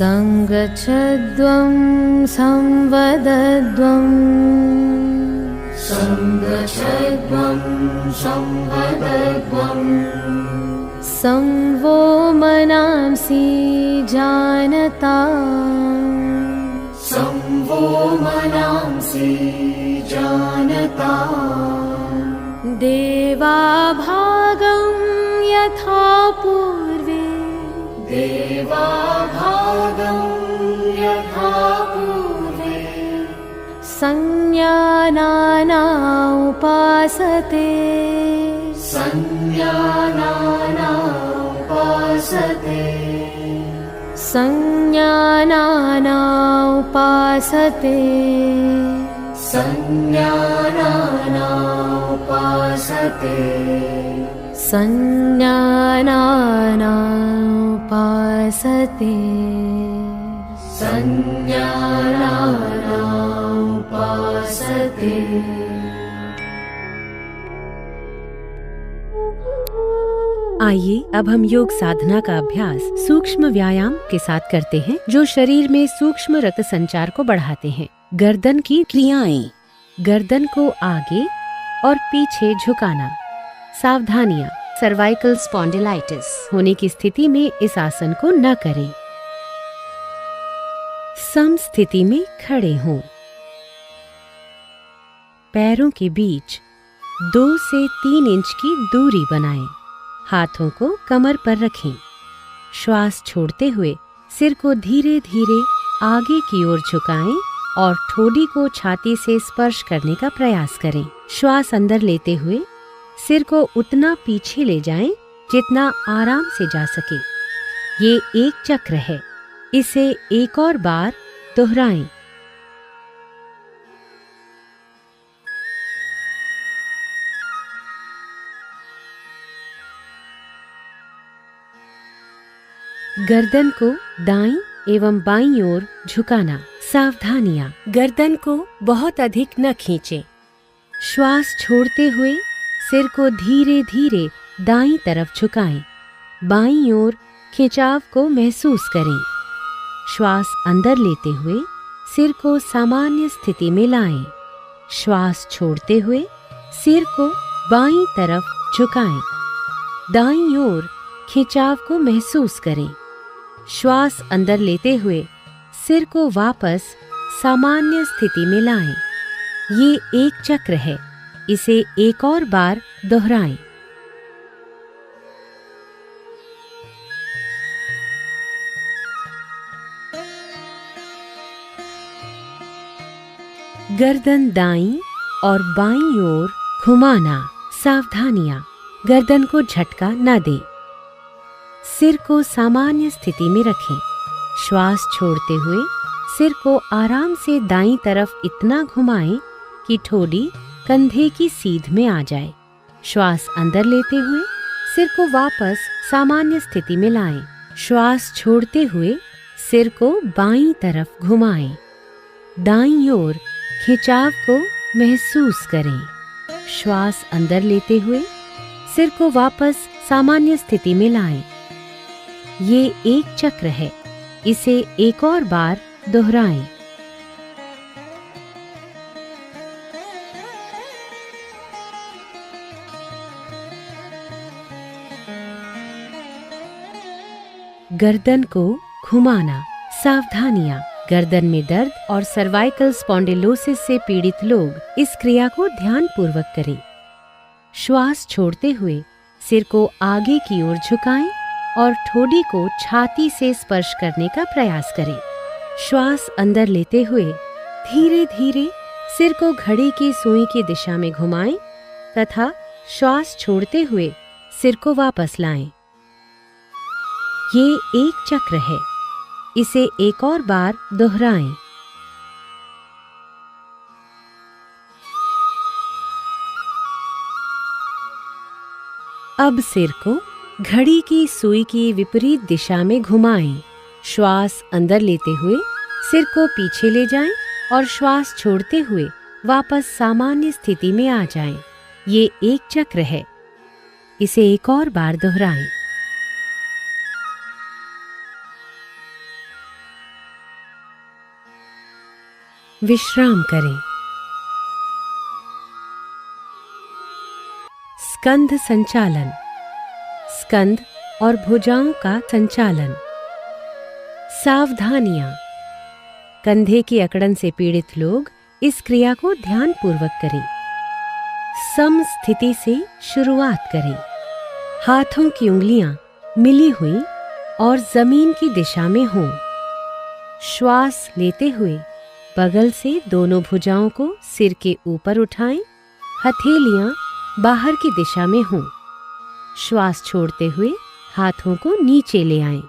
संगच्छध्वं संवदध्वं संगच्छध्वं संवदध्वं संवो मनांसि जानता संवो मनांसि जानता देवाभागं यथा पूर्वे देवाभागं यथा पूर्वे संज्ञानाना उपासते संज्ञानाना उपासते संज्ञानाना उपासते संज्ञानाना उपासते संज्ञानाना उपासते संज्ञानाना उपासते। आइए अब हम योग साधना का अभ्यास सूक्ष्म व्यायाम के साथ करते हैं जो शरीर में सूक्ष्म रक्त संचार को बढ़ाते हैं। गर्दन की क्रियाएं, गर्दन को आगे और पीछे झुकाना। सावधानियां, सर्वाइकल स्पॉन्डिलाइटिस होने की स्थिति में इस आसन को न करें। सम स्थिति में खड़े हों। पैरों के बीच 2 से 3 इंच की दूरी बनाएं। हाथों को कमर पर रखें। श्वास छोड़ते हुए सिर को धीरे धीरे आगे की ओर झुकाएं और ठोडी को छाती से स्पर्श करने का प्रयास करें। श्वास अंदर लेते हुए सिर को उतना पीछे ले जाएं जितना आराम से जा सके। ये एक चक्र है, इसे एक और बार दोहराएं। गर्दन को दाईं एवं बाईं ओर झुकाना। सावधानियां, गर्दन को बहुत अधिक न खींचें। श्वास छोड़ते हुए सिर को धीरे धीरे दाईं तरफ झुकाएं। बाईं ओर खिंचाव को महसूस करें। श्वास अंदर लेते हुए सिर को सामान्य स्थिति में लाएं। श्वास छोड़ते हुए सिर को बाईं तरफ झुकाएं। दाईं ओर खिंचाव को महसूस करें। श्वास अंदर लेते हुए सिर को वापस सामान्य स्थिति में लाएं। ये एक चक्र है, इसे एक और बार दोहराएं। गर्दन दाईं और बाईं ओर घुमाना। सावधानियां, गर्दन को झटका न दें। सिर को सामान्य स्थिति में रखें। श्वास छोड़ते हुए सिर को आराम से दाईं तरफ इतना घुमाएं कि ठोडी कंधे की सीध में आ जाए। श्वास अंदर लेते हुए सिर को वापस सामान्य स्थिति में लाएं। श्वास छोड़ते हुए सिर को बाईं तरफ घुमाएं। दाईं ओर खिंचाव को महसूस करें। श्वास अंदर लेते हुए सिर को वापस सामान्य स्थिति में लाएं। ये एक चक्र है, इसे एक और बार दोहराएं। गर्दन को घुमाना। सावधानियां, गर्दन में दर्द और सर्वाइकल स्पॉन्डिलोसिस से पीड़ित लोग इस क्रिया को ध्यान पूर्वक करें। श्वास छोड़ते हुए सिर को आगे की ओर झुकाएं और ठोड़ी को छाती से स्पर्श करने का प्रयास करें। श्वास अंदर लेते हुए धीरे धीरे सिर को घड़ी की सुई की दिशा में घुमाएं तथा श्वास छोड़ते हुए सिर को वापस लाएं। ये एक चक्र है, इसे एक और बार दोहराएं। अब सिर को घड़ी की सुई की विपरीत दिशा में घुमाएं। श्वास अंदर लेते हुए सिर को पीछे ले जाएं और श्वास छोड़ते हुए वापस सामान्य स्थिति में आ जाएं। ये एक चक्र है, इसे एक और बार दोहराएं। विश्राम करें। स्कंध संचालन, स्कंध और भुजाओं का संचालन। सावधानियां। कंधे की अकड़न से पीड़ित लोग इस क्रिया को ध्यानपूर्वक करें। सम स्थिति से शुरुआत करें। हाथों की उंगलियां मिली हुई और जमीन की दिशा में हों। श्वास लेते हुए बगल से दोनों भुजाओं को सिर के ऊपर उठाएं। हथेलियां बाहर की दिशा में हों। श्वास छोड़ते हुए हाथों को नीचे ले आएं।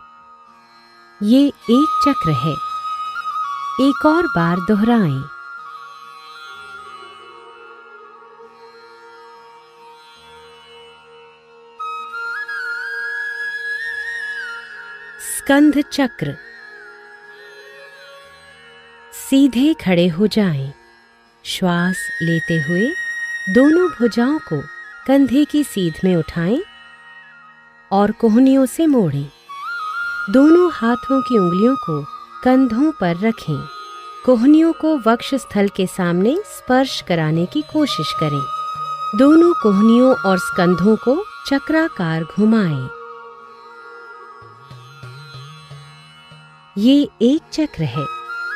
ये एक चक्र है, एक और बार दोहराएं। स्कंध चक्र। सीधे खड़े हो जाएं। श्वास लेते हुए दोनों भुजाओं को कंधे की सीध में उठाएं और कोहनियों से मोड़ें। दोनों हाथों की उंगलियों को कंधों पर रखें। कोहनियों को वक्षस्थल के सामने स्पर्श कराने की कोशिश करें। दोनों कोहनियों और स्कंधों को चक्राकार घुमाएं। ये एक चक्र है,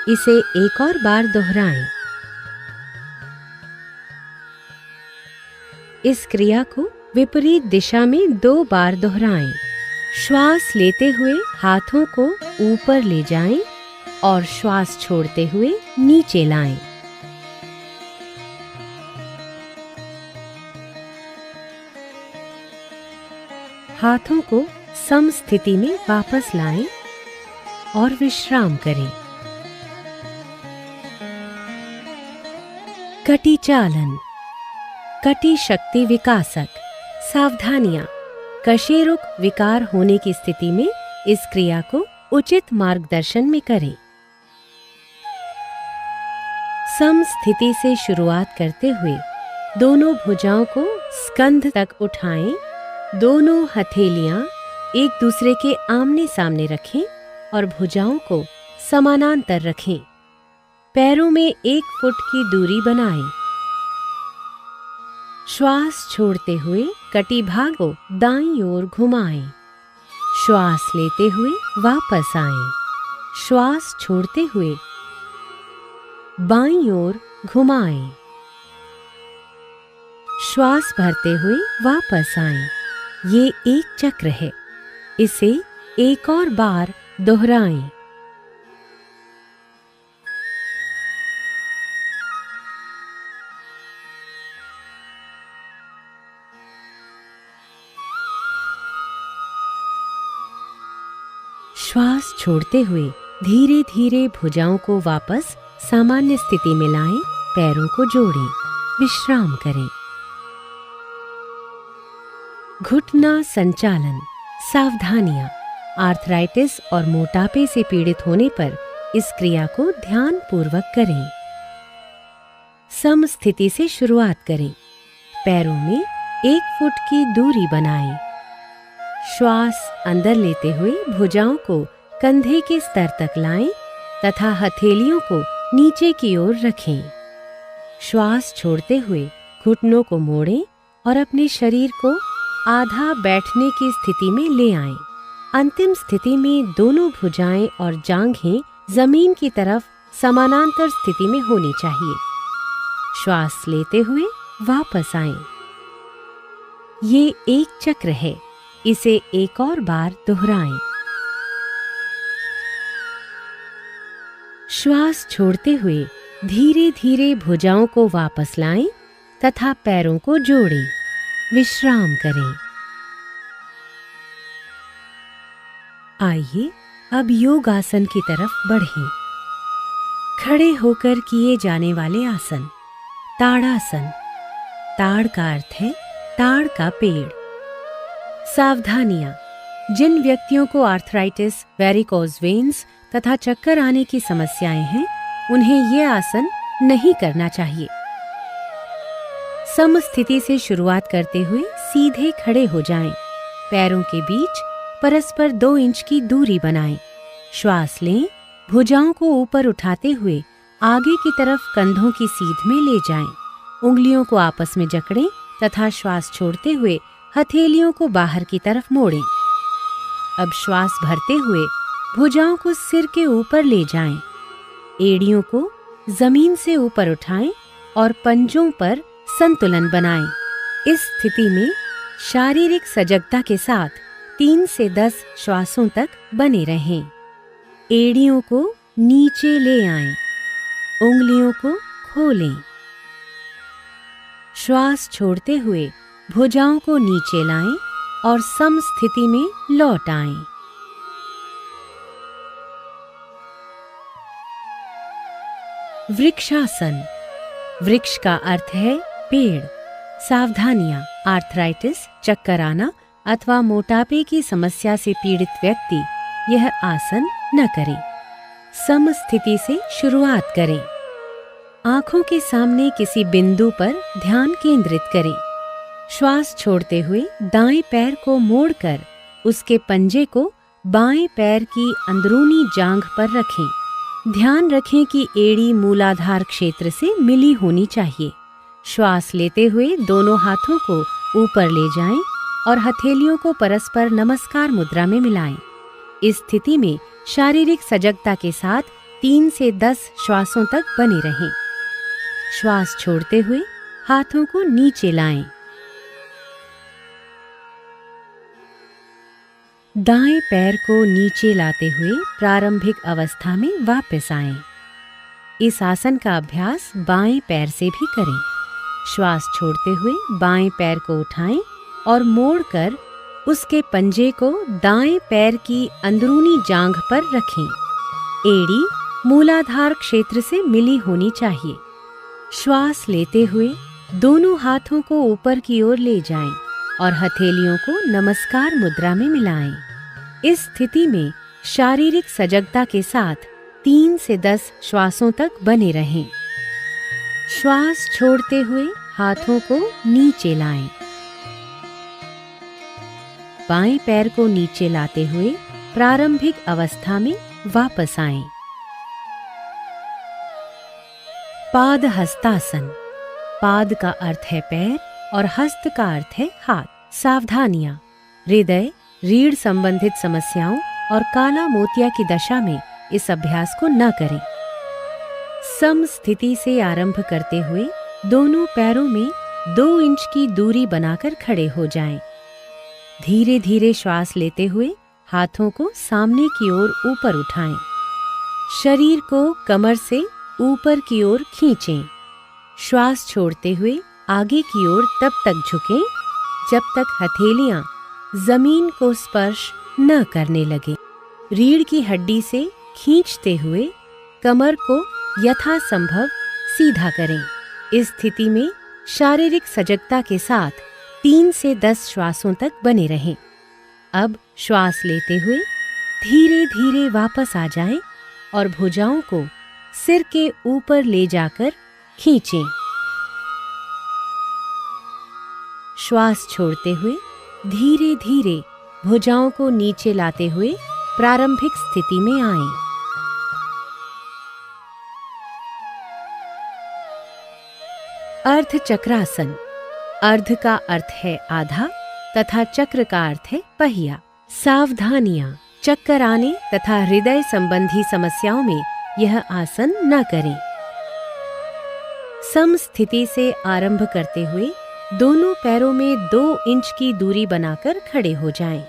इसे एक और बार दोहराएं। इस क्रिया को विपरीत दिशा में 2 बार दोहराएं। श्वास लेते हुए हाथों को ऊपर ले जाएं और श्वास छोड़ते हुए नीचे लाएं। हाथों को सम स्थिति में वापस लाएं और विश्राम करें। कटी चालन। कटी शक्ति विकासक। सावधानियां। कशेरुक विकार होने की स्थिति में इस क्रिया को उचित मार्गदर्शन में करें। सम स्थिति से शुरुआत करते हुए दोनों भुजाओं को स्कंध तक उठाएं। दोनों हथेलियां एक दूसरे के आमने सामने रखें और भुजाओं को समानांतर रखें। पैरों में 1 फुट की दूरी बनाएं। श्वास छोड़ते हुए कटी भाग को दाईं ओर घुमाएं। श्वास लेते हुए वापस आएं। श्वास छोड़ते हुए बाईं ओर घुमाएं। श्वास भरते हुए वापस आएं। ये एक चक्र है, इसे एक और बार दोहराएं। श्वास छोड़ते हुए धीरे धीरे भुजाओं को वापस सामान्य स्थिति में लाएं। पैरों को जोड़ें। विश्राम करें। घुटना संचालन। सावधानियां। आर्थराइटिस और मोटापे से पीड़ित होने पर इस क्रिया को ध्यान पूर्वक करें। सम स्थिति से शुरुआत करें। पैरों में 1 फुट की दूरी बनाएं। श्वास अंदर लेते हुए भुजाओं को कंधे के स्तर तक लाएं तथा हथेलियों को नीचे की ओर रखें। श्वास छोड़ते हुए घुटनों को मोड़ें और अपने शरीर को आधा बैठने की स्थिति में ले आएं। अंतिम स्थिति में दोनों भुजाएं और जांघें जमीन की तरफ समानांतर स्थिति में होनी चाहिए। श्वास लेते हुए वापस आएं। ये एक चक्र है, इसे एक और बार दोहराएं। श्वास छोड़ते हुए धीरे धीरे भुजाओं को वापस लाएं तथा पैरों को जोड़ें। विश्राम करें। आइए अब योग आसन की तरफ बढ़ें। खड़े होकर किए जाने वाले आसन। ताड़ासन। ताड़ का अर्थ है ताड़ का पेड़। सावधानियां। जिन व्यक्तियों को आर्थराइटिस, वेरिकोज वेन्स तथा चक्कर आने की समस्याएं हैं, उन्हें ये आसन नहीं करना चाहिए। समस्थिति से शुरुआत करते हुए सीधे खड़े हो जाएं। पैरों के बीच परस्पर 2 इंच की दूरी बनाएं। श्वास लें। भुजाओं को ऊपर उठाते हुए आगे की तरफ कंधों की सीध में ले जाएं। उंगलियों को आपस में जकड़ें तथा श्वास छोड़ते हुए हथेलियों को बाहर की तरफ मोड़ें। अब श्वास भरते हुए भुजाओं को सिर के ऊपर ले जाएं। एड़ियों को जमीन से ऊपर उठाएं और पंजों पर संतुलन बनाएं। इस स्थिति में शारीरिक सजगता के साथ 3 से 10 श्वासों तक बने रहें। एड़ियों को नीचे ले आएं। उंगलियों को खोलें। श्वास छोड़ते हुए भुजाओं को नीचे लाएं और समस्थिति में लौट आएं। वृक्षासन। वृक्ष का अर्थ है पेड़। सावधानियां। आर्थराइटिस, चक्कर आना अथवा मोटापे की समस्या से पीड़ित व्यक्ति यह आसन न करें। समस्थिति से शुरुआत करें। आंखों के सामने किसी बिंदु पर ध्यान केंद्रित करें। श्वास छोड़ते हुए दाएं पैर को मोड़कर उसके पंजे को बाएं पैर की अंदरूनी जांघ पर रखें। ध्यान रखें कि एड़ी मूलाधार क्षेत्र से मिली होनी चाहिए। श्वास लेते हुए दोनों हाथों को ऊपर ले जाएं और हथेलियों को परस्पर नमस्कार मुद्रा में मिलाएं। इस स्थिति में शारीरिक सजगता के साथ 3 से 10 श्वासों तक बने रहें। श्वास छोड़ते हुए हाथों को नीचे लाएं। दाएं पैर को नीचे लाते हुए प्रारंभिक अवस्था में वापस आएं। इस आसन का अभ्यास बाएं पैर से भी करें। श्वास छोड़ते हुए बाएं पैर को उठाएं और मोड़कर उसके पंजे को दाएं पैर की अंदरूनी जांघ पर रखें। एड़ी मूलाधार क्षेत्र से मिली होनी चाहिए। श्वास लेते हुए दोनों हाथों को ऊपर की ओर ले जाएं और हथेलियों को नमस्कार मुद्रा में मिलाएं। इस स्थिति में शारीरिक सजगता के साथ 3 से 10 श्वासों तक बने रहें। श्वास छोड़ते हुए हाथों को नीचे लाएं। बाएं पैर को नीचे लाते हुए प्रारंभिक अवस्था में वापस आएं। पाद हस्तासन। पाद का अर्थ है पैर और हस्त का अर्थ है हाथ। सावधानियां। हृदय, रीढ़ संबंधित समस्याओं और काला मोतिया की दशा में इस अभ्यास को न करें। सम स्थिति से आरंभ करते हुए दोनों पैरों में 2 इंच की दूरी बनाकर खड़े हो जाएं। धीरे धीरे श्वास लेते हुए हाथों को सामने की ओर ऊपर उठाएं। शरीर को कमर से ऊपर की ओर खींचें। श्वास छोड़ते हुए आगे की ओर तब तक झुकें जब तक हथेलियां जमीन को स्पर्श न करने लगे। रीढ़ की हड्डी से खींचते हुए कमर को यथासंभव सीधा करें। इस स्थिति में शारीरिक सजगता के साथ 3 से 10 श्वासों तक बने रहें। अब श्वास लेते हुए धीरे धीरे वापस आ जाएं और भुजाओं को सिर के ऊपर ले जाकर खींचें। श्वास छोड़ते हुए धीरे धीरे भुजाओं को नीचे लाते हुए प्रारंभिक स्थिति में आएं। अर्ध चक्रासन। अर्ध का अर्थ है आधा तथा चक्र का अर्थ है पहिया। सावधानियां। चक्कर आने तथा हृदय संबंधी समस्याओं में यह आसन न करें। सम स्थिति से आरंभ करते हुए दोनों पैरों में 2 इंच की दूरी बनाकर खड़े हो जाएं।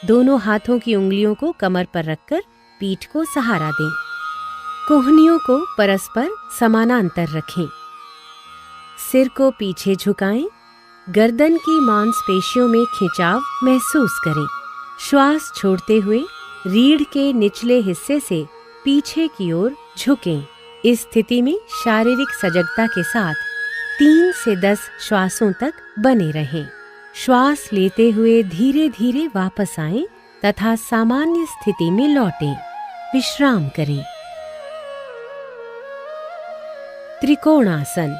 दोनों हाथों की उंगलियों को कमर पर रखकर पीठ को सहारा दें। कोहनियों को परस्पर समानांतर रखें। सिर को पीछे झुकाएं। गर्दन की मांसपेशियों में खिंचाव महसूस करें। श्वास छोड़ते हुए रीढ़ के निचले हिस्से से पीछे की ओर झुकें। इस स्थिति में शारीरिक सजगता के साथ 3 से 10 श्वासों तक बने रहें। श्वास लेते हुए धीरे धीरे वापस आएं तथा सामान्य स्थिति में लौटें। विश्राम करें। त्रिकोणासन।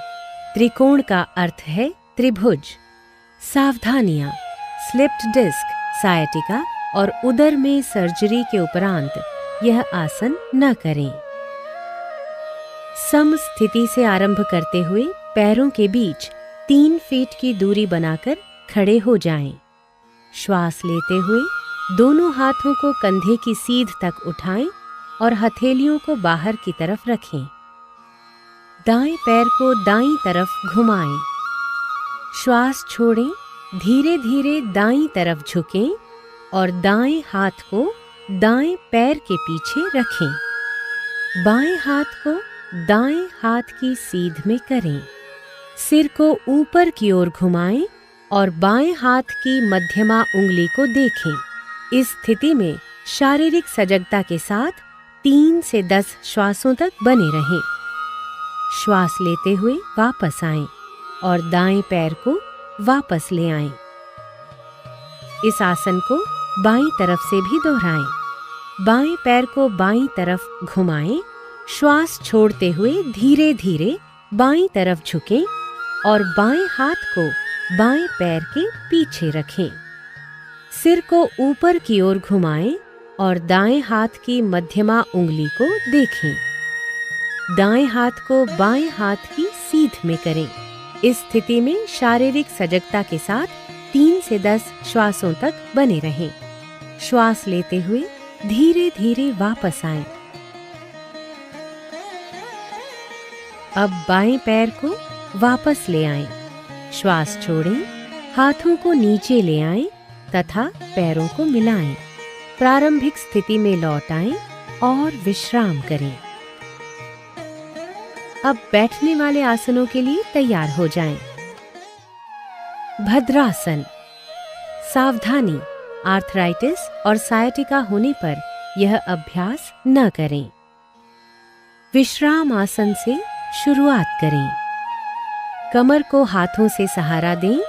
त्रिकोण का अर्थ है त्रिभुज। सावधानियां। स्लिप्ड डिस्क, सायटिका और उदर में सर्जरी के उपरांत यह आसन न करें। सम स्थिति से आरंभ करते हुए पैरों के बीच 3 फीट की दूरी बनाकर खड़े हो जाएं। श्वास लेते हुए दोनों हाथों को कंधे की सीध तक उठाएं और हथेलियों को बाहर की तरफ रखें। दाएं पैर को दाईं तरफ घुमाएं। श्वास छोड़ें। धीरे धीरे दाईं तरफ झुकें और दाएं हाथ को दाएं पैर के पीछे रखें। बाएं हाथ को दाएं हाथ की सीध में करें। सिर को ऊपर की ओर घुमाएं और बाएं हाथ की मध्यमा उंगली को देखें। इस स्थिति में शारीरिक सजगता के साथ 3 से 10 श्वासों तक बने रहें। श्वास लेते हुए वापस आएं और दाएं पैर को वापस ले आएं। इस आसन को बाईं तरफ से भी दोहराएं। बाएं पैर को बाईं तरफ घुमाएं। श्वास छोड़ते हुए धीरे धीरे बाईं तरफ झुकें और बाएं हाथ को बाएं पैर के पीछे रखें। सिर को ऊपर की ओर घुमाएं और दाएं हाथ की मध्यमा उंगली को देखें। दाएं हाथ को बाएं हाथ की सीध में करें। इस स्थिति में शारीरिक सजगता के साथ 3 से 10 श्वासों तक बने रहें। श्वास लेते हुए धीरे धीरे वापस आएं। अब बाएं पैर को वापस ले आएं। श्वास छोड़ें। हाथों को नीचे ले आएं तथा पैरों को मिलाएं। प्रारंभिक स्थिति में लौट आएं और विश्राम करें। अब बैठने वाले आसनों के लिए तैयार हो जाएं। भद्रासन। सावधानी, आर्थराइटिस और सायटिका होने पर यह अभ्यास न करें। विश्राम आसन से शुरुआत करें। कमर को हाथों से सहारा दें।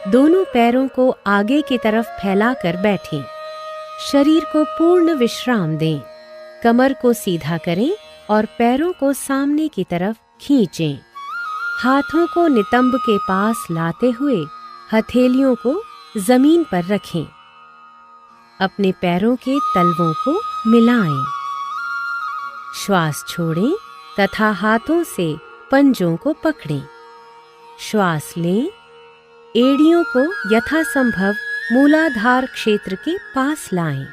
दोनों पैरों को आगे की तरफ फैलाकर बैठें। शरीर को पूर्ण विश्राम दें। कमर को सीधा करें और पैरों को सामने की तरफ खींचें। हाथों को नितंब के पास लाते हुए हथेलियों को जमीन पर रखें। अपने पैरों के तलवों को मिलाएं। श्वास छोड़ें तथा हाथों से पंजों को पकड़ें। श्वास लें। एड़ियों को यथासंभव मूलाधार क्षेत्र के पास लाएं।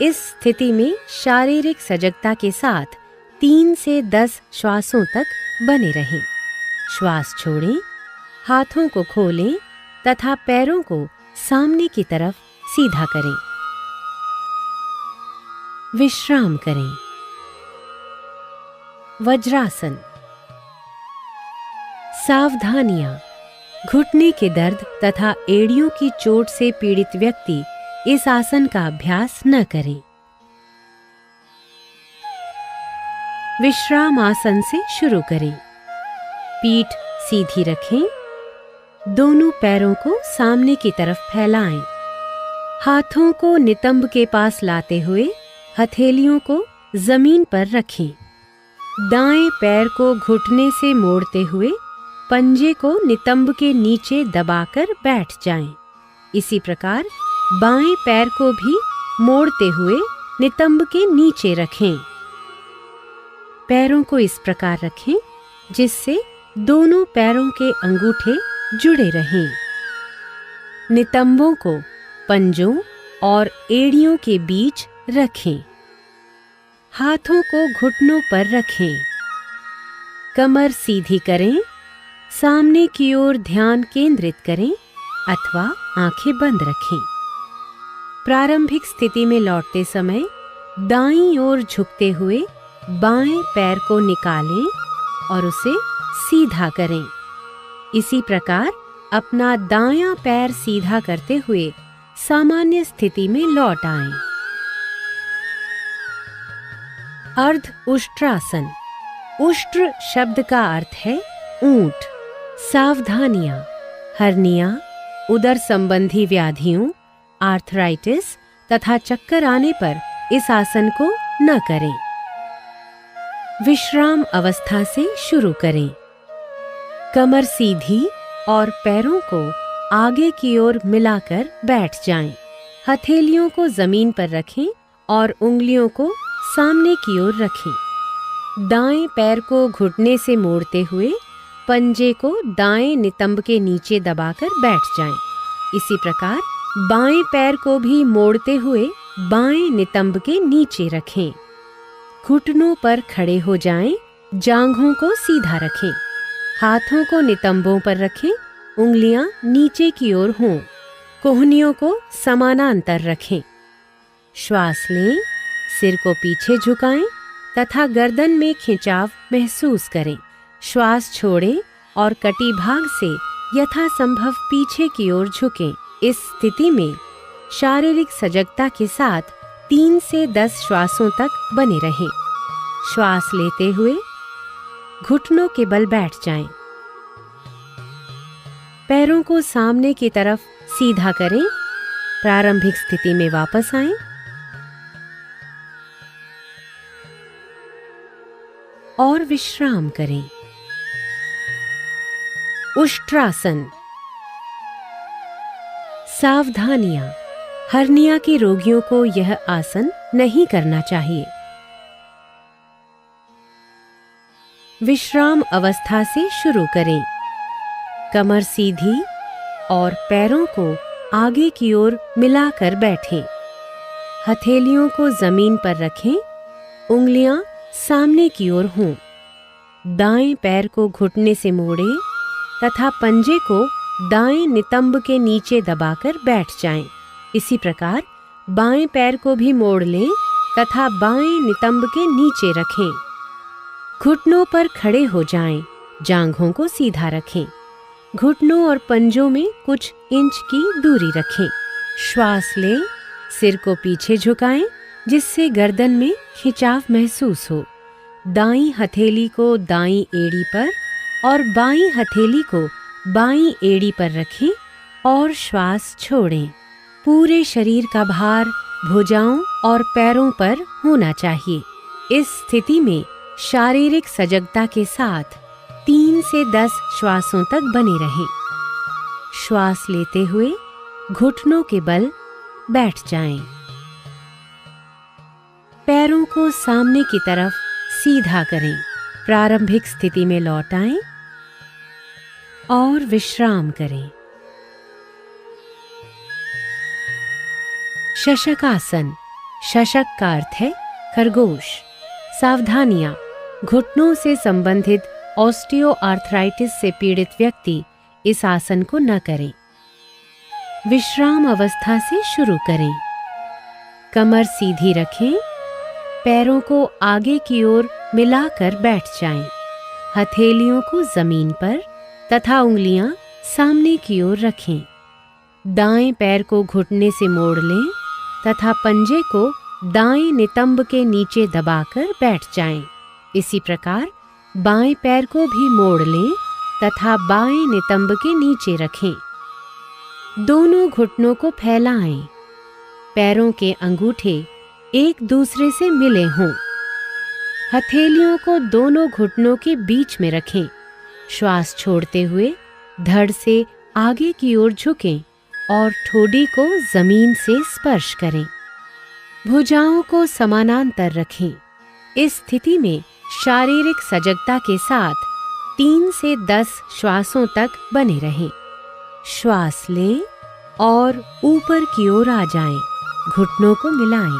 इस स्थिति में शारीरिक सजगता के साथ 3 से 10 श्वासों तक बने रहें। श्वास छोड़ें। हाथों को खोलें तथा पैरों को सामने की तरफ सीधा करें। विश्राम करें। वज्रासन। सावधानियां। घुटने के दर्द तथा एड़ियों की चोट से पीड़ित व्यक्ति इस आसन का अभ्यास न करें। विश्राम आसन से शुरू करें। पीठ सीधी रखें। दोनों पैरों को सामने की तरफ फैलाएं। हाथों को नितंब के पास लाते हुए हथेलियों को जमीन पर रखें। दाएं पैर को घुटने से मोड़ते हुए पंजे को नितंब के नीचे दबाकर बैठ जाएं। इसी प्रकार बाएं पैर को भी मोड़ते हुए नितंब के नीचे रखें। पैरों को इस प्रकार रखें जिससे दोनों पैरों के अंगूठे जुड़े रहें। नितंबों को पंजों और एड़ियों के बीच रखें। हाथों को घुटनों पर रखें। कमर सीधी करें। सामने की ओर ध्यान केंद्रित करें अथवा आंखें बंद रखें। प्रारंभिक स्थिति में लौटते समय दाईं ओर झुकते हुए बाएं पैर को निकालें और उसे सीधा करें। इसी प्रकार अपना दायां पैर सीधा करते हुए सामान्य स्थिति में लौट आएं। अर्ध उष्ट्रासन। उष्ट्र शब्द का अर्थ है ऊंट। सावधानियां। हर्निया, उदर संबंधी व्याधियों, आर्थराइटिस तथा चक्कर आने पर इस आसन को न करें। विश्राम अवस्था से शुरू करें। कमर सीधी और पैरों को आगे की ओर मिलाकर बैठ जाएं। हथेलियों को जमीन पर रखें और उंगलियों को सामने की ओर रखें। दाएं पैर को घुटने से मोड़ते हुए पंजे को दाएं नितंब के नीचे दबाकर बैठ जाएं। इसी प्रकार बाएं पैर को भी मोड़ते हुए बाएं नितंब के नीचे रखें। घुटनों पर खड़े हो जाएं, जांघों को सीधा रखें। हाथों को नितंबों पर रखें, उंगलियां नीचे की ओर हों। कोहनियों को समानांतर रखें। श्वास लें, सिर को पीछे झुकाएं तथा गर्दन में खिंचाव महसूस करें। श्वास छोड़ें और कटिभाग से यथासंभव पीछे की ओर झुकें। इस स्थिति में शारीरिक सजगता के साथ 3 से 10 श्वासों तक बने रहें। श्वास लेते हुए घुटनों के बल बैठ जाएं। पैरों को सामने की तरफ सीधा करें। प्रारंभिक स्थिति में वापस आएं। और विश्राम करें। उष्ट्रासन। सावधानियां। हर्निया के रोगियों को यह आसन नहीं करना चाहिए। विश्राम अवस्था से शुरू करें। कमर सीधी और पैरों को आगे की ओर मिलाकर बैठें। हथेलियों को जमीन पर रखें, उंगलियां सामने की ओर हों। दाएं पैर को घुटने से मोड़ें तथा पंजे को दाएं नितंब के नीचे दबाकर बैठ जाएं। इसी प्रकार बाएं पैर को भी मोड़ लें तथा बाएं नितंब के नीचे रखें। घुटनों पर खड़े हो जाएं, जांघों को सीधा रखें। घुटनों और पंजों में कुछ इंच की दूरी रखें। श्वास लें, सिर को पीछे झुकाएं जिससे गर्दन में खिंचाव महसूस हो। दाईं हथेली को दाईं एड़ी पर और बाईं हथेली को बाईं एड़ी पर रखें और श्वास छोड़ें। पूरे शरीर का भार भुजाओं और पैरों पर होना चाहिए। इस स्थिति में शारीरिक सजगता के साथ 3 से 10 श्वासों तक बने रहें। श्वास लेते हुए घुटनों के बल बैठ जाएं। पैरों को सामने की तरफ सीधा करें। प्रारंभिक स्थिति में लौट आएं और विश्राम करें। शशकासन। शशक का अर्थ है खरगोश। सावधानियां। घुटनों से संबंधित ऑस्टियोआर्थराइटिस से पीड़ित व्यक्ति इस आसन को न करें। विश्राम अवस्था से शुरू करें। कमर सीधी रखें, पैरों को आगे की ओर मिलाकर बैठ जाएं। हथेलियों को जमीन पर तथा उंगलियां सामने की ओर रखें। दाएं पैर को घुटने से मोड़ लें तथा पंजे को दाएं नितंब के नीचे दबाकर बैठ जाएं। इसी प्रकार बाएं पैर को भी मोड़ लें तथा बाएं नितंब के नीचे रखें। दोनों घुटनों को फैलाएं। पैरों के अंगूठे एक दूसरे से मिले हों। हथेलियों को दोनों घुटनों के बीच में रखें। श्वास छोड़ते हुए धड़ से आगे की ओर झुकें और ठोडी को जमीन से स्पर्श करें। भुजाओं को समानांतर रखें। इस स्थिति में शारीरिक सजगता के साथ 3 से 10 श्वासों तक बने रहें। श्वास लें और ऊपर की ओर आ जाएं। घुटनों को मिलाएं।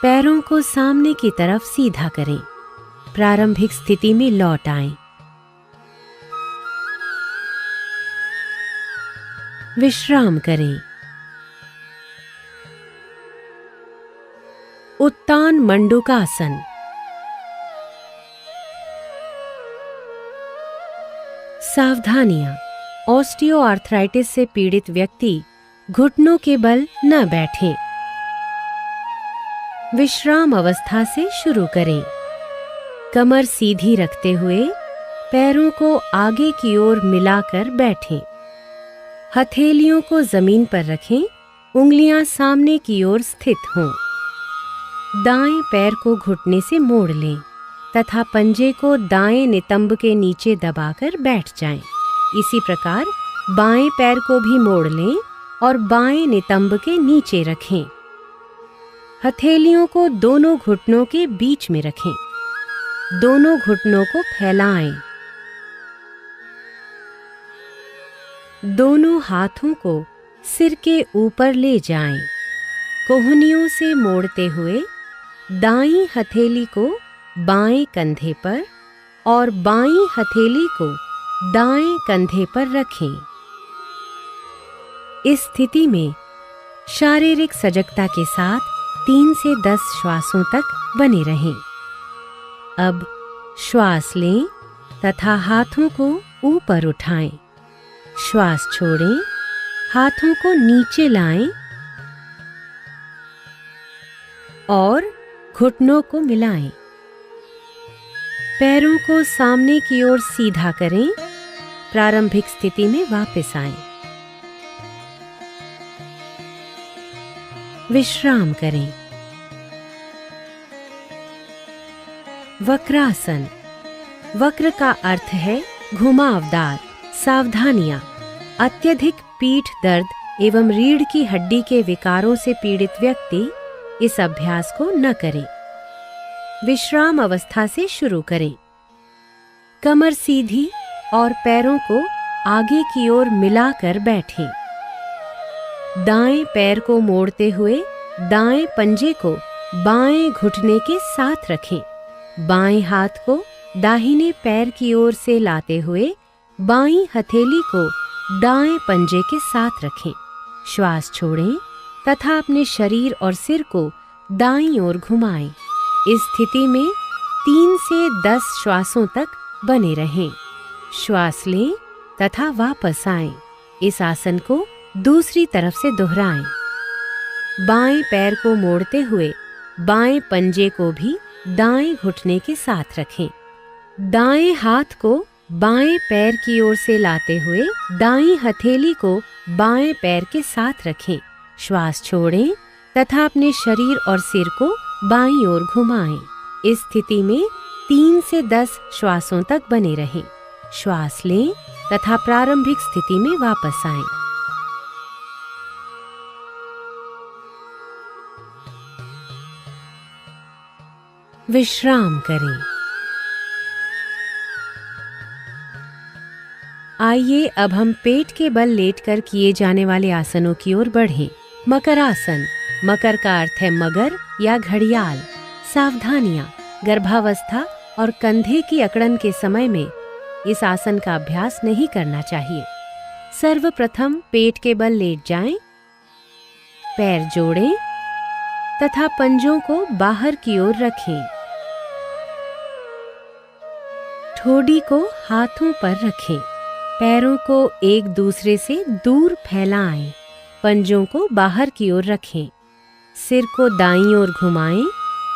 पैरों को सामने की तरफ सीधा करें। प्रारंभिक स्थिति में लौट आएं। विश्राम करें। उत्तान मंडूकासन। सावधानियां। ऑस्टियोआर्थराइटिस से पीड़ित व्यक्ति घुटनों के बल न बैठें। विश्राम अवस्था से शुरू करें। कमर सीधी रखते हुए पैरों को आगे की ओर मिलाकर बैठें। हथेलियों को जमीन पर रखें, उंगलियां सामने की ओर स्थित हों। दाएं पैर को घुटने से मोड़ लें तथा पंजे को दाएं नितंब के नीचे दबाकर बैठ जाएं। इसी प्रकार बाएं पैर को भी मोड़ लें और बाएं नितंब के नीचे रखें। हथेलियों को दोनों घुटनों के बीच में रखें। दोनों घुटनों को फैलाएं। दोनों हाथों को सिर के ऊपर ले जाएं। कोहनियों से मोड़ते हुए दाईं हथेली को बाएं कंधे पर और बाईं हथेली को दाएं कंधे पर रखें। इस स्थिति में शारीरिक सजगता के साथ 3 से 10 श्वासों तक बने रहें। अब श्वास लें तथा हाथों को ऊपर उठाएं। श्वास छोड़ें, हाथों को नीचे लाएं और घुटनों को मिलाएं। पैरों को सामने की ओर सीधा करें। प्रारंभिक स्थिति में वापस आएं। विश्राम करें। वक्रासन। वक्र का अर्थ है घुमावदार। सावधानियां। अत्यधिक पीठ दर्द एवं रीढ़ की हड्डी के विकारों से पीड़ित व्यक्ति इस अभ्यास को न करें। विश्राम अवस्था से शुरू करें। कमर सीधी और पैरों को आगे की ओर मिलाकर बैठें। दाएं पैर को मोड़ते हुए दाएं पंजे को बाएं घुटने के साथ रखें। बाएं हाथ को दाहिने पैर की ओर से लाते हुए बाईं हथेली को दाएं पंजे के साथ रखें। श्वास छोड़ें तथा अपने शरीर और सिर को दाईं ओर घुमाएं। इस स्थिति में 3 से 10 श्वासों तक बने रहें। श्वास लें तथा वापस आएं। इस आसन को दूसरी तरफ से दोहराएं। बाएं पैर को मोड़ते हुए बाएं पंजे को भी दाएं घुटने के साथ रखें। दाएं हाथ को बाएं पैर की ओर से लाते हुए दाईं हथेली को बाएं पैर के साथ रखें। श्वास छोड़ें तथा अपने शरीर और सिर को बाईं ओर घुमाएं। इस स्थिति में 3 से 10 श्वासों तक बने रहें। श्वास लें तथा प्रारंभिक स्थिति में वापस आएं। विश्राम करें। आइए अब हम पेट के बल लेटकर किए जाने वाले आसनों की ओर बढ़ें। मकरासन। मकर का अर्थ है मगर या घड़ियाल। सावधानियां। गर्भावस्था और कंधे की अकड़न के समय में इस आसन का अभ्यास नहीं करना चाहिए। सर्वप्रथम पेट के बल लेट जाएं, पैर जोड़ें तथा पंजों को बाहर की ओर रखें। ठोड़ी को हाथों पर रखें। पैरों को एक दूसरे से दूर फैलाएं। पंजों को बाहर की ओर रखें। सिर को दाईं ओर घुमाएं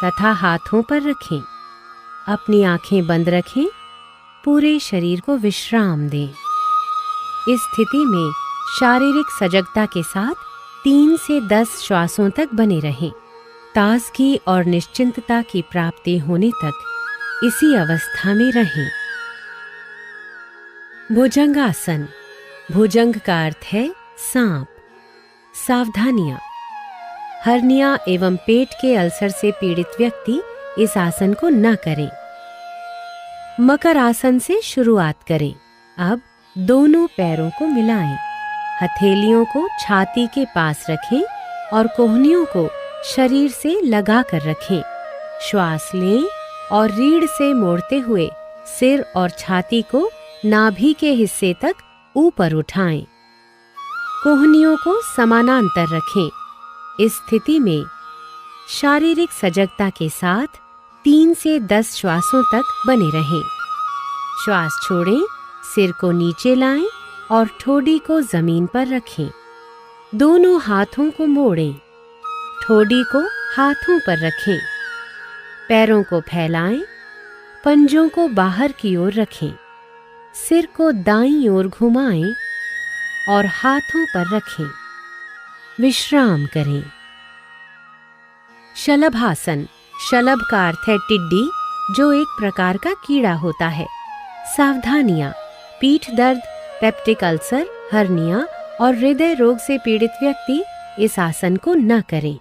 तथा हाथों पर रखें। अपनी आंखें बंद रखें। पूरे शरीर को विश्राम दें। इस स्थिति में शारीरिक सजगता के साथ 3 से 10 श्वासों तक बने रहें। ताजगी और निश्चिंतता की प्राप्ति होने तक इसी अवस्था में रहें। भुजंगासन। भुजंग का अर्थ है सांप। सावधानियां। हर्निया एवं पेट के अल्सर से पीड़ित व्यक्ति इस आसन को न करें। मकर आसन से शुरुआत करें। अब दोनों पैरों को मिलाएं। हथेलियों को छाती के पास रखें और कोहनियों को शरीर से लगाकर रखें। श्वास लें और रीढ़ से मोड़ते हुए सिर और छाती को नाभि के हिस्से तक ऊपर उठाएं। कोहनियों को समानांतर रखें। इस स्थिति में शारीरिक सजगता के साथ 3 से 10 श्वासों तक बने रहें। श्वास छोड़ें, सिर को नीचे लाएं और ठोड़ी को जमीन पर रखें। दोनों हाथों को मोड़ें, ठोड़ी को हाथों पर रखें। पैरों को फैलाएं, पंजों को बाहर की ओर रखें। सिर को दाईं ओर घुमाएं और हाथों पर रखें। विश्राम करें। शलभासन। शलभ का अर्थ है टिड्डी, जो एक प्रकार का कीड़ा होता है। सावधानियां। पीठ दर्द, पेप्टिक अल्सर, हर्निया और हृदय रोग से पीड़ित व्यक्ति इस आसन को न करें।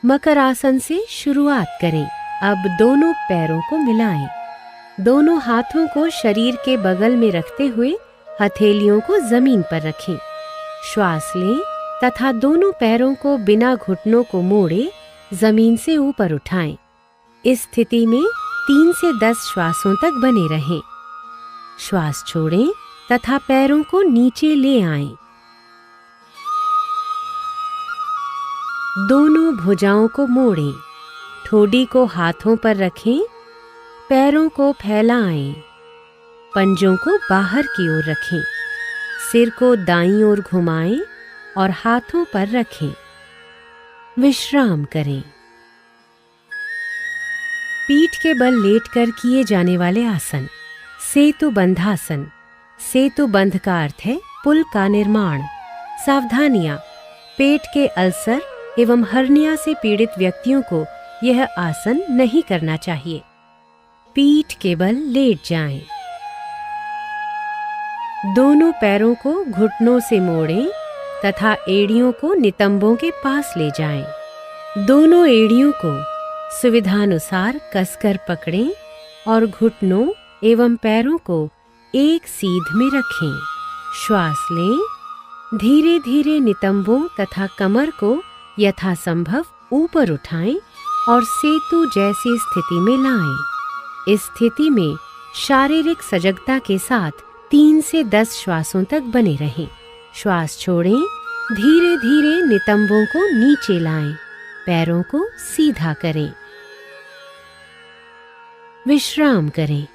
मकर आसन से शुरुआत करें। अब दोनों पैरों को मिलाएं। दोनों हाथों को शरीर के बगल में रखते हुए हथेलियों को जमीन पर रखें। श्वास लें तथा दोनों पैरों को बिना घुटनों को मोड़े जमीन से ऊपर उठाएं। इस स्थिति में 3 से 10 श्वासों तक बने रहें। श्वास छोड़ें तथा पैरों को नीचे ले आएं। दोनों भुजाओं को मोड़ें, ठोड़ी को हाथों पर रखें, पैरों को फैलाएं, पंजों को बाहर की ओर रखें, सिर को दाईं ओर घुमाएं और हाथों पर रखें। विश्राम करें। पीठ के बल लेटकर किए जाने वाले आसन। सेतु बंधासन। सेतु बंध का अर्थ है पुल का निर्माण। सावधानियां। पेट के अल्सर एवं हर्निया से पीड़ित व्यक्तियों को यह आसन नहीं करना चाहिए। पीठ के बल लेट जाएं। दोनों पैरों को घुटनों से मोड़ें तथा एड़ियों को नितंबों के पास ले जाएं। दोनों एड़ियों को सुविधानुसार कसकर पकड़ें और घुटनों एवं पैरों को एक सीध में रखें। श्वास लें। धीरे धीरे नितंबों तथा कमर को यथासंभव ऊपर उठाएं और सेतु जैसी स्थिति में लाएं। इस स्थिति में शारीरिक सजगता के साथ 3 से 10 श्वासों तक बने रहें। श्वास छोड़ें। धीरे धीरे नितंबों को नीचे लाएं। पैरों को सीधा करें। विश्राम करें।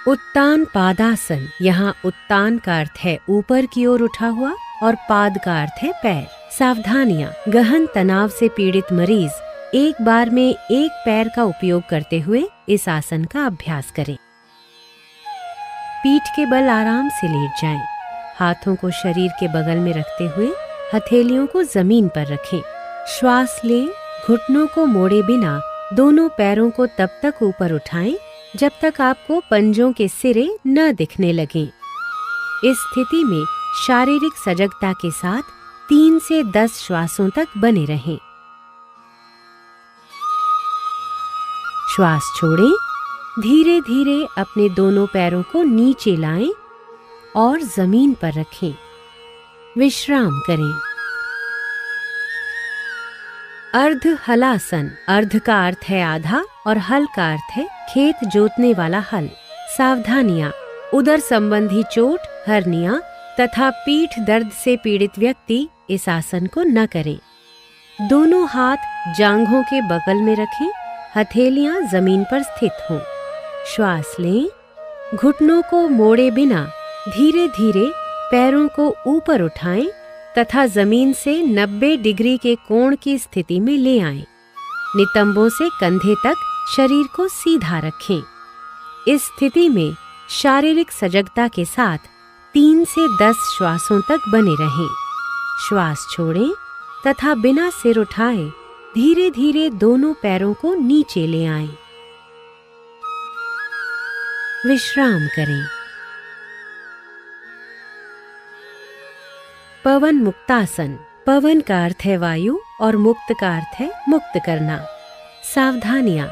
उत्तान पादासन। यहाँ उत्तान का अर्थ है ऊपर की ओर उठा हुआ और पाद का अर्थ है पैर। सावधानियां। गहन तनाव से पीड़ित मरीज एक बार में एक पैर का उपयोग करते हुए इस आसन का अभ्यास करें। पीठ के बल आराम से लेट जाएं। हाथों को शरीर के बगल में रखते हुए हथेलियों को जमीन पर रखें। श्वास लें। घुटनों को मोड़े बिना दोनों पैरों को तब तक ऊपर उठाएं जब तक आपको पंजों के सिरे न दिखने लगें। इस स्थिति में शारीरिक सजगता के साथ 3 से 10 श्वासों तक बने रहें। श्वास छोड़ें। धीरे धीरे अपने दोनों पैरों को नीचे लाएं और जमीन पर रखें। विश्राम करें। अर्ध हलासन। अर्ध का अर्थ है आधा और हल का अर्थ है खेत जोतने वाला हल। सावधानियां। उदर संबंधी चोट, हर्निया तथा पीठ दर्द से पीड़ित व्यक्ति इस आसन को न करें। दोनों हाथ जांघों के बगल में रखें। हथेलियां जमीन पर स्थित हों। श्वास लें। घुटनों को मोड़े बिना धीरे धीरे पैरों को ऊपर उठाएं तथा जमीन से 90 डिग्री के कोण की स्थिति में ले आएं। नितंबों से कंधे तक शरीर को सीधा रखें। इस स्थिति में शारीरिक सजगता के साथ 3 से 10 श्वासों तक बने रहें। श्वास छोड़ें तथा बिना सिर उठाए धीरे धीरे दोनों पैरों को नीचे ले आएं। विश्राम करें। पवन मुक्तासन। पवन का अर्थ है वायु और मुक्त का अर्थ है मुक्त करना। सावधानियां।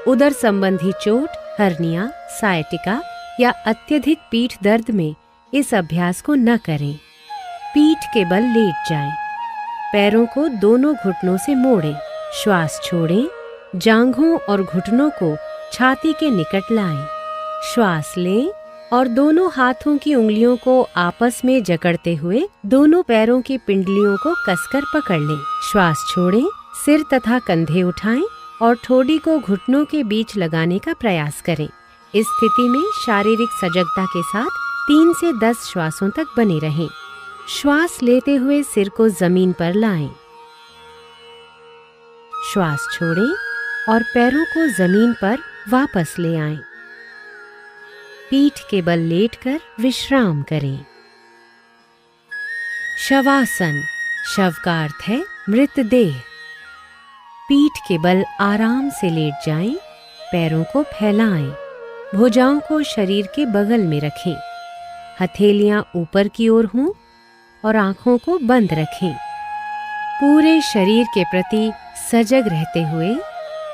उदर संबंधी चोट, हर्निया, सायटिका या अत्यधिक पीठ दर्द में इस अभ्यास को न करें। पीठ के बल लेट जाएं। पैरों को दोनों घुटनों से मोड़ें। श्वास छोड़ें। जांघों और घुटनों को छाती के निकट लाएं। श्वास लें। और दोनों हाथों की उंगलियों को आपस में जकड़ते हुए दोनों पैरों की पिंडलियों को कसकर पकड़ लें। श्वास छोड़ें, सिर तथा कंधे उठाएं और ठोड़ी को घुटनों के बीच लगाने का प्रयास करें। इस स्थिति में शारीरिक सजगता के साथ 3 से 10 श्वासों तक बने रहें। श्वास लेते हुए सिर को जमीन पर लाएं। श्वास छोड़ें और पैरों को जमीन पर वापस ले आएं। पीठ के बल लेटकर विश्राम करें। शवासन, शव का अर्थ है मृतदेह। पीठ के बल आराम से लेट जाएं, पैरों को फैलाएं, भुजाओं को शरीर के बगल में रखें, हथेलियां ऊपर की ओर हों और आंखों को बंद रखें। पूरे शरीर के प्रति सजग रहते हुए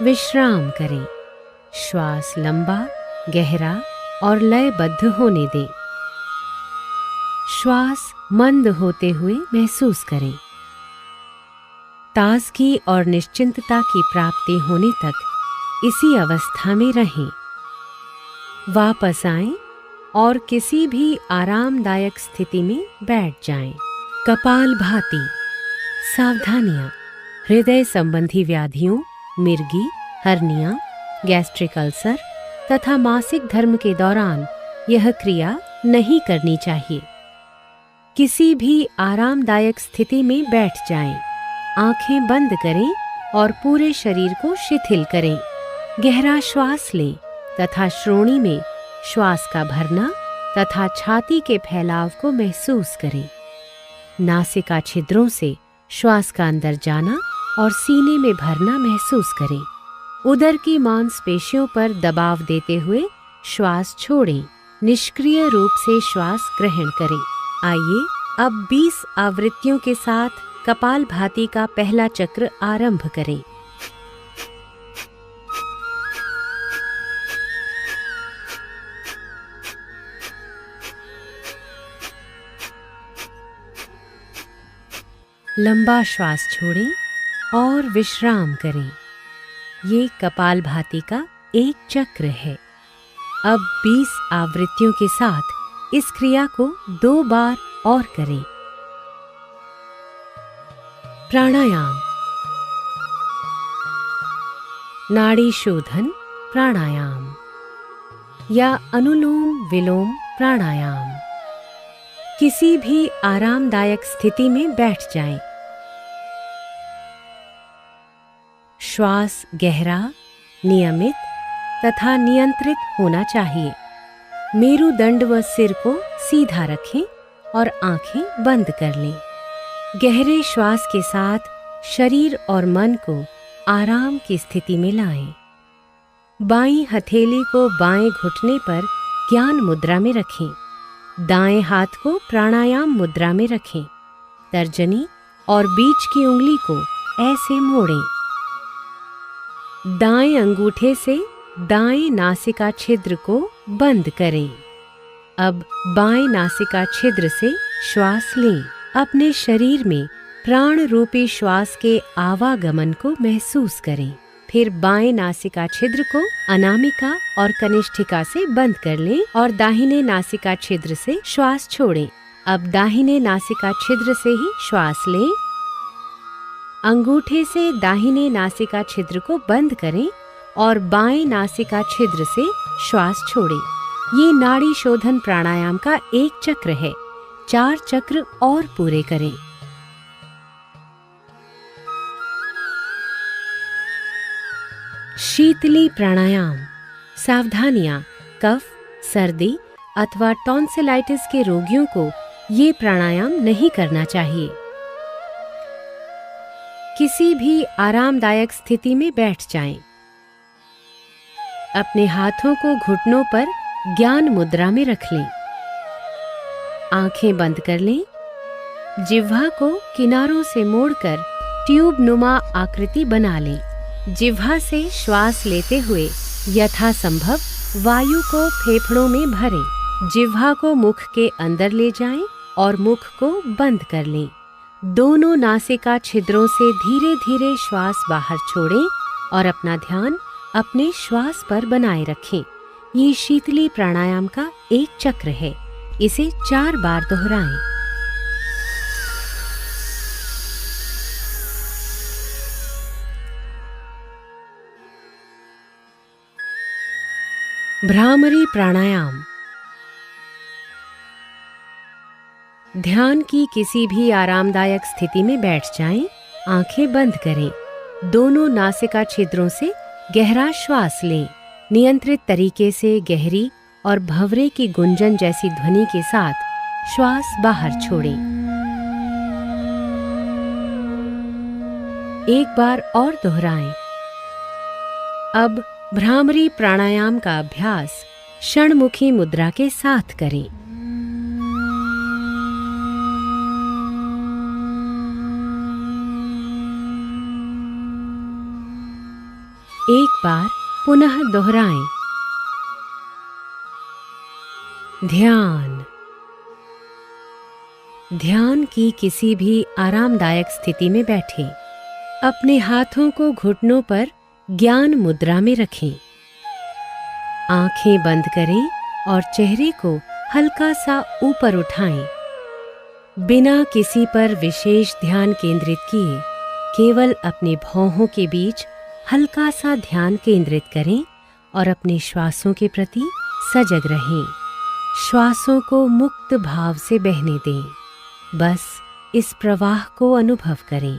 विश्राम करें। श्वास लंबा, गहरा और लयबद्ध होने दें। श्वास मंद होते हुए महसूस करें। ताजगी और निश्चिंतता की प्राप्ति होने तक इसी अवस्था में रहें। वापस आएं और किसी भी आरामदायक स्थिति में बैठ जाएं। कपालभाति। सावधानियां। हृदय संबंधी व्याधियों, मिर्गी, हर्निया, गैस्ट्रिक अल्सर तथा मासिक धर्म के दौरान यह क्रिया नहीं करनी चाहिए। किसी भी आरामदायक स्थिति में बैठ जाएं। आंखें बंद करें और पूरे शरीर को शिथिल करें। गहरा श्वास लें तथा श्रोणी में श्वास का भरना तथा छाती के फैलाव को महसूस करें। नासिका छिद्रों से श्वास का अंदर जाना और सीने में भरना महसूस करें। उदर की मांसपेशियों पर दबाव देते हुए श्वास छोड़ें। निष्क्रिय रूप से श्वास ग्रहण करें। आइए अब 20 आवृत्तियों के साथ कपालभाति का पहला चक्र आरंभ करें। लंबा श्वास छोड़ें और विश्राम करें। ये कपालभाति का एक चक्र है। अब 20 आवृत्तियों के साथ इस क्रिया को 2 बार और करें। प्राणायाम। नाड़ी शोधन प्राणायाम या अनुलोम विलोम प्राणायाम। किसी भी आरामदायक स्थिति में बैठ जाएं। श्वास गहरा, नियमित तथा नियंत्रित होना चाहिए। मेरुदंड व सिर को सीधा रखें और आंखें बंद कर लें। गहरे श्वास के साथ शरीर और मन को आराम की स्थिति में लाएं। बाईं हथेली को बाएं घुटने पर ज्ञान मुद्रा में रखें। दाएं हाथ को प्राणायाम मुद्रा में रखें। तर्जनी और बीच की उंगली को ऐसे मोड़ें। दाएं अंगूठे से दाएं नासिका छिद्र को बंद करें। अब बाएं नासिका छिद्र से श्वास लें। अपने शरीर में प्राण रूपी श्वास के आवागमन को महसूस करें। फिर बाएं नासिका छिद्र को अनामिका और कनिष्ठिका से बंद कर लें और दाहिने नासिका छिद्र से श्वास छोड़ें। अब दाहिने नासिका छिद्र से ही श्वास लें। अंगूठे से दाहिने नासिका छिद्र को बंद करें और बाएं नासिका छिद्र से श्वास छोड़ें। ये नाड़ी शोधन प्राणायाम का एक चक्र है। 4 चक्र और पूरे करें। शीतली प्राणायाम। सावधानियां। कफ, सर्दी अथवा टॉन्सिलाइटिस के रोगियों को ये प्राणायाम नहीं करना चाहिए। किसी भी आरामदायक स्थिति में बैठ जाएं। अपने हाथों को घुटनों पर ज्ञान मुद्रा में रख लें। आंखें बंद कर लें। जिह्वा को किनारों से मोड़कर ट्यूब नुमा आकृति बना लें। जिह्वा से श्वास लेते हुए यथासंभव वायु को फेफड़ों में भरें। जिह्वा को मुख के अंदर ले जाएं और मुख को बंद कर लें। दोनों नासिका छिद्रों से धीरे धीरे श्वास बाहर छोड़ें और अपना ध्यान अपने श्वास पर बनाए रखें। ये शीतली प्राणायाम का एक चक्र है। इसे 4 बार दोहराएं। भ्रामरी प्राणायाम। ध्यान की किसी भी आरामदायक स्थिति में बैठ जाएं, आंखें बंद करें, दोनों नासिका छिद्रों से गहरा श्वास लें, नियंत्रित तरीके से गहरी और भंवरे की गुंजन जैसी ध्वनि के साथ श्वास बाहर छोड़ें। एक बार और दोहराएं। अब भ्रामरी प्राणायाम का अभ्यास षणमुखी मुद्रा के साथ करें। एक बार पुनः दोहराएं। ध्यान। ध्यान की किसी भी आरामदायक स्थिति में बैठें। अपने हाथों को घुटनों पर ज्ञान मुद्रा में रखें। आंखें बंद करें और चेहरे को हल्का सा ऊपर उठाएं। बिना किसी पर विशेष ध्यान केंद्रित किए केवल अपने भौहों के बीच हल्का सा ध्यान केंद्रित करें और अपने श्वासों के प्रति सजग रहें। श्वासों को मुक्त भाव से बहने दें। बस इस प्रवाह को अनुभव करें।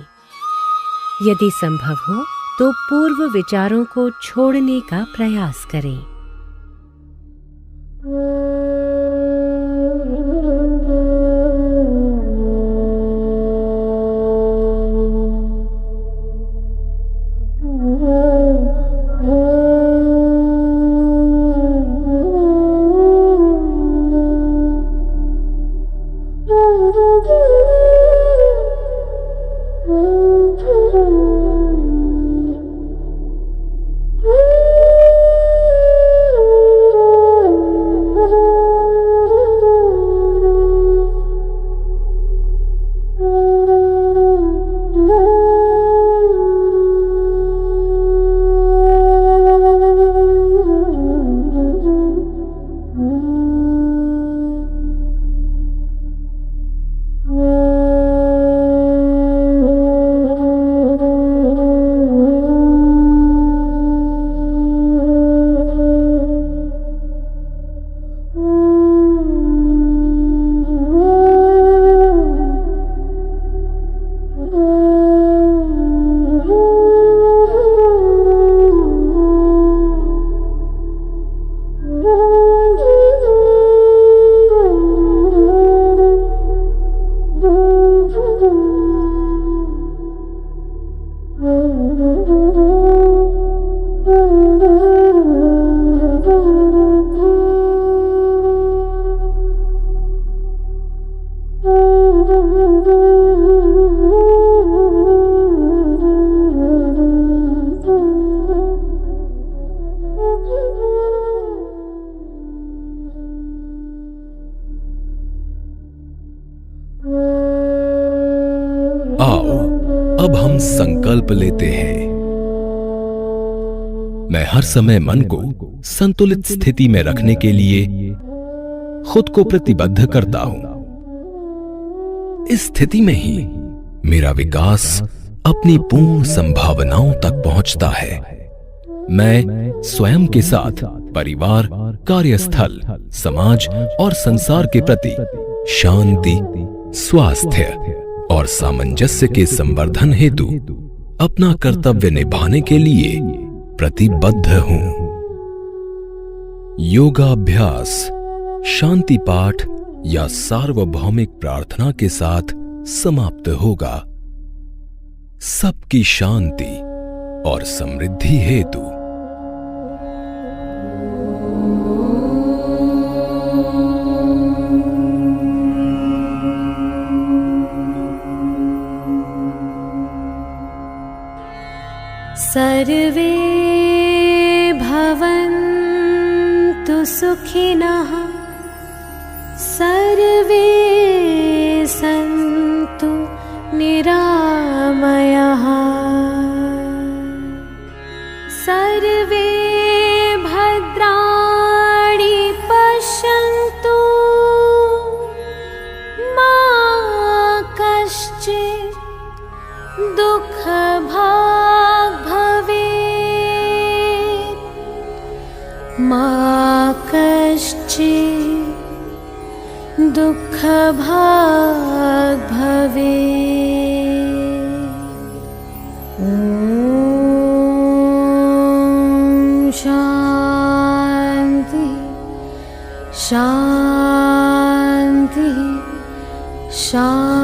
यदि संभव हो तो पूर्व विचारों को छोड़ने का प्रयास करें। आओ अब हम संकल्प लेते हैं। मैं हर समय मन को संतुलित स्थिति में रखने के लिए खुद को प्रतिबद्ध करता हूं। इस स्थिति में ही मेरा विकास अपनी पूर्ण संभावनाओं तक पहुंचता है। मैं स्वयं के साथ परिवार, कार्यस्थल, समाज और संसार के प्रति शांति, स्वास्थ्य और सामंजस्य के संवर्धन हेतु अपना कर्तव्य निभाने के लिए प्रतिबद्ध हूं। योगाभ्यास शांति पाठ या सार्वभौमिक प्रार्थना के साथ समाप्त होगा। सबकी शांति और समृद्धि हेतु। सर्वे भवन्तु सुखिनः, सर्वे सन्तु निरामयाः, सर्वे भद्राणि मा कश्चित् दुःखभाग् भवेत्। ॐ शान्ति शान्ति शान्ति।